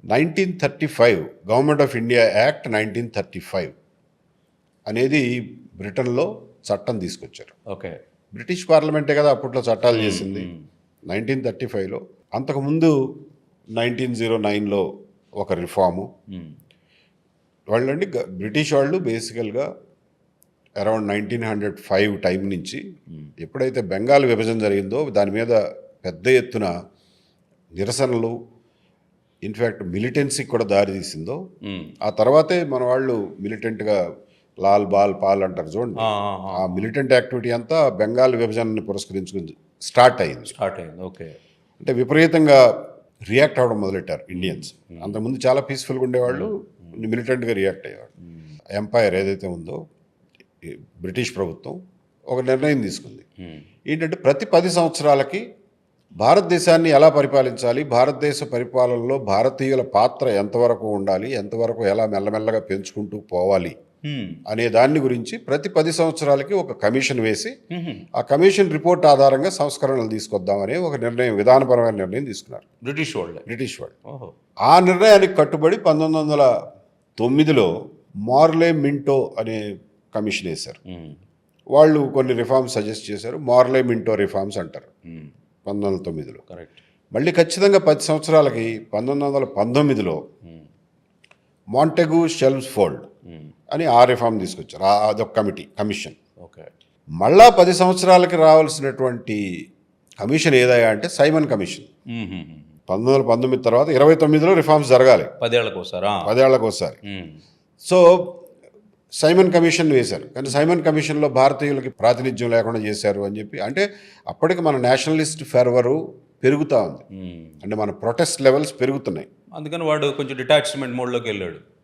1935 government of India act 1935 అనేది బ్రిటన్లో చట్టం తీసుకొచ్చారు. ఓకే. బ్రిటిష్ పార్లమెంటే కదా అప్పట్లో చట్టాలు చేసింది. 1935లో అంతకుముందు 1909లో ఒక రిఫార్ము. వాళ్ళండి బ్రిటిష్ వాళ్ళు బేసికల్గా అరౌండ్ 1905 టైం నుంచి ఎప్పుడైతే బెంగాల్ విభజన జరిగిందో దాని మీద పెద్ద ఎత్తున నిరసనలు, ఇన్ఫ్యాక్ట్ మిలిటెన్సీకి కూడా దారి తీసిందో ఆ తర్వాతే మన వాళ్ళు మిలిటెంట్గా లాల్ బాల్ పాల్ అంటారు చూడండి, ఆ మిలిటెంట్ యాక్టివిటీ అంతా బెంగాల్ విభజనని పురస్కరించుకుని స్టార్ట్ అయింది. ఓకే. అంటే విపరీతంగా రియాక్ట్ అవ్వడం మొదలెట్టారు ఇండియన్స్. అంతకుముందు చాలా పీస్ఫుల్గా ఉండేవాళ్ళు, మిలిటెంట్గా రియాక్ట్ అయ్యేవాళ్ళు. ఎంపైర్ ఏదైతే ఉందో బ్రిటిష్ ప్రభుత్వం ఒక నిర్ణయం తీసుకుంది. ఏంటంటే ప్రతి 10 సంవత్సరాలకి భారతదేశాన్ని ఎలా పరిపాలించాలి, భారతదేశ పరిపాలనలో భారతీయుల పాత్ర ఎంతవరకు ఉండాలి, ఎంతవరకు ఎలా మెల్లమెల్లగా పెంచుకుంటూ పోవాలి అనే దాన్ని గురించి ప్రతి 10 సంవత్సరాలకి ఒక కమిషన్ వేసి ఆ కమిషన్ రిపోర్ట్ ఆధారంగా సంస్కరణలు తీసుకొద్దామనే ఒక నిర్ణయం, విధానపరమైన నిర్ణయం తీసుకున్నారు బ్రిటిష్ వాళ్ళు. ఆ నిర్ణయానికి కట్టుబడి 1909లో మార్లే మింటో అనే కమిషన్ వేశారు. వాళ్ళు కొన్ని రిఫార్మ్స్ సజెస్ట్ చేశారు. మార్లే మింటో రిఫార్మ్స్ అంటారు 1909లో. మళ్ళీ ఖచ్చితంగా 10 సంవత్సరాలకి 1919లో మాంటెగు షెల్మ్స్ఫోర్డ్ అని ఆ రిఫార్మ్ తీసుకొచ్చారు. అదొక కమిషన్. మళ్ళా 10 సంవత్సరాలకి రావాల్సినటువంటి కమిషన్ ఏదయ్యా అంటే సైమన్ కమిషన్. 1919 తర్వాత 29లో రిఫార్మ్స్ జరగాలి, 10 ఏళ్లకోసారి. సో సైమన్ కమిషన్ వేశారు. కానీ సైమన్ కమిషన్లో భారతీయులకి ప్రాతినిధ్యం లేకుండా చేశారు అని చెప్పి, అంటే అప్పటికి మన నేషనలిస్ట్ ఫెర్వరు పెరుగుతూ ఉంది, అంటే మన ప్రొటెస్ట్ లెవెల్స్ పెరుగుతున్నాయి. అందుకని వాడు కొంచెం డిటాచ్మెంట్ మోడ్లోకి వెళ్ళాడు.